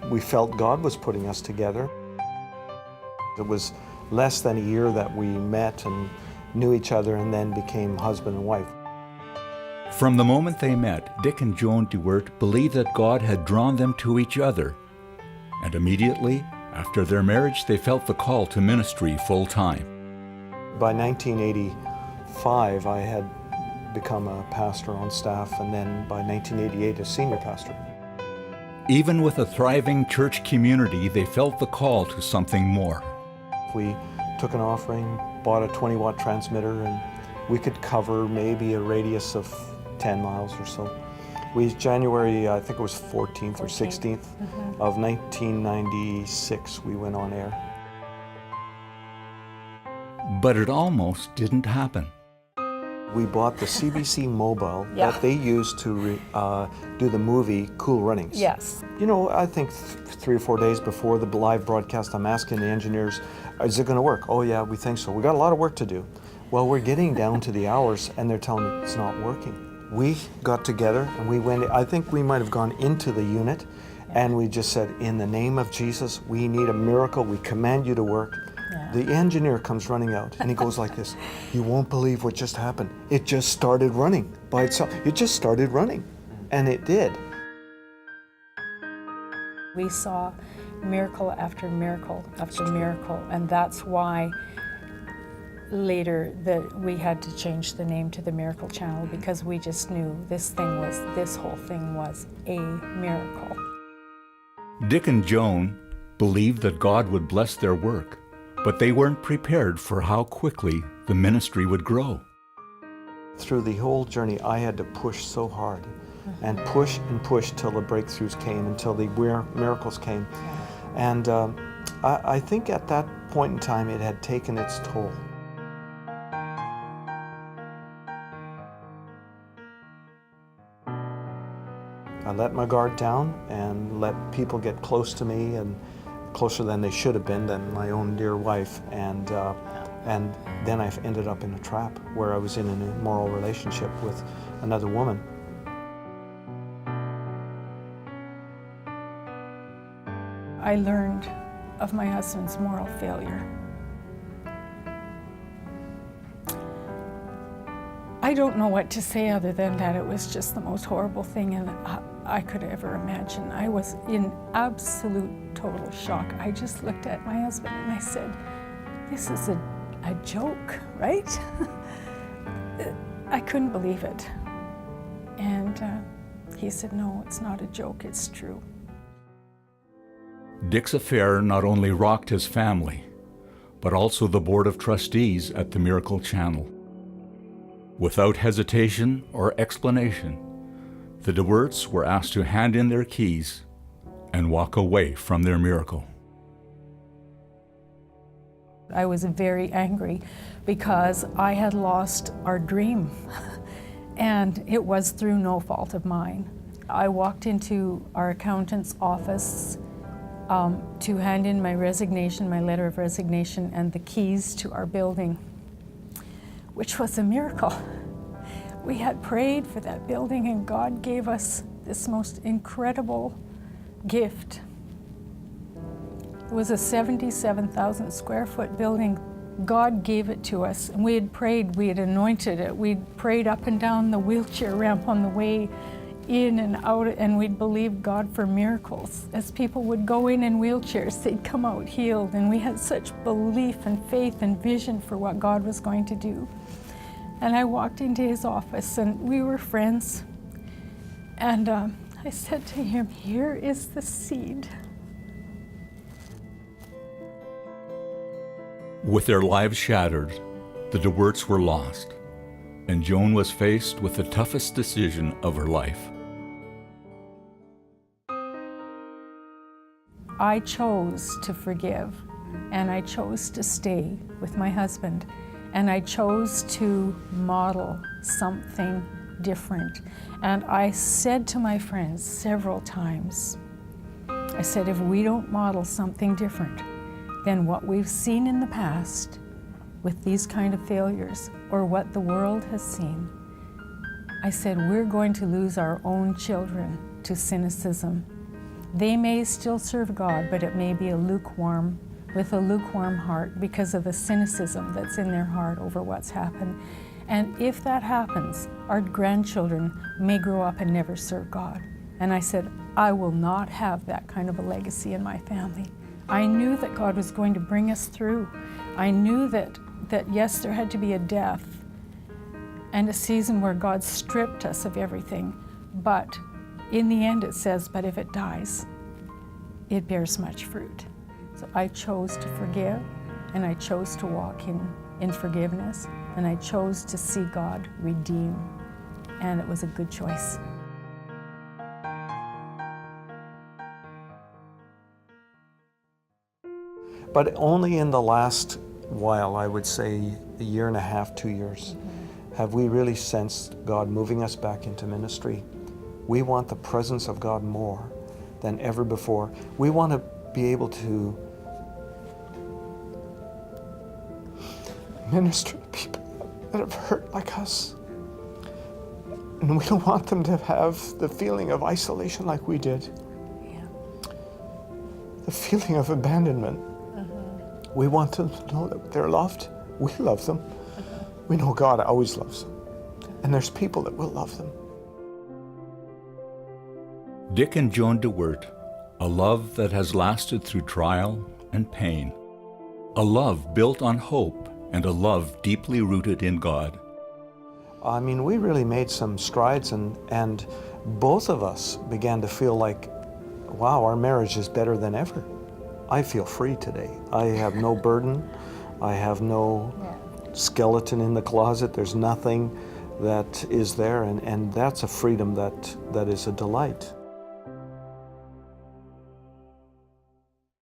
we felt God was putting us together. It was less than a year that we met and knew each other and then became husband and wife. From the moment they met, Dick and Joan Deweert believed that God had drawn them to each other. And immediately, after their marriage, they felt the call to ministry full-time. By 1985, I had become a pastor on staff, and then by 1988, a senior pastor. Even with a thriving church community, they felt the call to something more. We took an offering, bought a 20-watt transmitter, and we could cover maybe a radius of 10 miles or so. January, I think it was 14th or 16th of 1996, we went on air. But it almost didn't happen. We bought the CBC mobile that they used to do the movie Cool Runnings. Yes. You know, I think 3 or 4 days before the live broadcast, I'm asking the engineers, is it going to work? Oh yeah, we think so. We got a lot of work to do. Well, we're getting down to the hours and they're telling me it's not working. We got together and we went, I think we might have gone into the unit and we just said, in the name of Jesus, we need a miracle. We command you to work. Yeah. The engineer comes running out and he goes like this, you won't believe what just happened. It just started running by itself. It just started running, and it did. We saw miracle after miracle after miracle, and that's why later that we had to change the name to the Miracle Channel, because we just knew this whole thing was a miracle. Dick and Joan believed that God would bless their work, but they weren't prepared for how quickly the ministry would grow. Through the whole journey, I had to push so hard and push till the breakthroughs came, until the miracles came. And I think at that point in time, it had taken its toll. I let my guard down and let people get close to me, and closer than they should have been, than my own dear wife, and then I ended up in a trap where I was in an immoral relationship with another woman. I learned of my husband's moral failure. I don't know what to say other than that it was just the most horrible thing I could ever imagine. I was in absolute total shock. I just looked at my husband and I said, this is a joke, right? I couldn't believe it. And he said, no, it's not a joke, it's true. Dick's affair not only rocked his family, but also the board of trustees at the Miracle Channel. Without hesitation or explanation, the Deweerts were asked to hand in their keys and walk away from their miracle. I was very angry because I had lost our dream, and it was through no fault of mine. I walked into our accountant's office to hand in my resignation, my letter of resignation, and the keys to our building, which was a miracle. We had prayed for that building, and God gave us this most incredible gift. It was a 77,000 square foot building. God gave it to us, and we had prayed, we had anointed it. We'd prayed up and down the wheelchair ramp on the way in and out, and we'd believed God for miracles. As people would go in wheelchairs, they'd come out healed, and we had such belief and faith and vision for what God was going to do. And I walked into his office, and we were friends, and I said to him, here is the seed. With their lives shattered, the Deweerts were lost, and Joan was faced with the toughest decision of her life. I chose to forgive, and I chose to stay with my husband, and I chose to model something different. And I said to my friends several times, I said, if we don't model something different than what we've seen in the past with these kind of failures, or what the world has seen, I said, we're going to lose our own children to cynicism. They may still serve God, but it may be with a lukewarm heart because of the cynicism that's in their heart over what's happened. And if that happens, our grandchildren may grow up and never serve God. And I said, I will not have that kind of a legacy in my family. I knew that God was going to bring us through. I knew that yes, there had to be a death and a season where God stripped us of everything. But in the end it says, but if it dies, it bears much fruit. So I chose to forgive, and I chose to walk in forgiveness, and I chose to see God redeem, and it was a good choice. But only in the last while, I would say a year and a half, 2 years, have we really sensed God moving us back into ministry. We want the presence of God more than ever before. We want to be able to minister to people that have hurt like us. And we don't want them to have the feeling of isolation like we did. Yeah. The feeling of abandonment. We want them to know that they're loved. We love them. We know God always loves them. And there's people that will love them. Dick and Joan Deweert, a love that has lasted through trial and pain. A love built on hope and a love deeply rooted in God. I mean, we really made some strides, and both of us began to feel like, wow, our marriage is better than ever. I feel free today. I have no burden. I have no skeleton in the closet. There's nothing that is there, and that's a freedom that is a delight.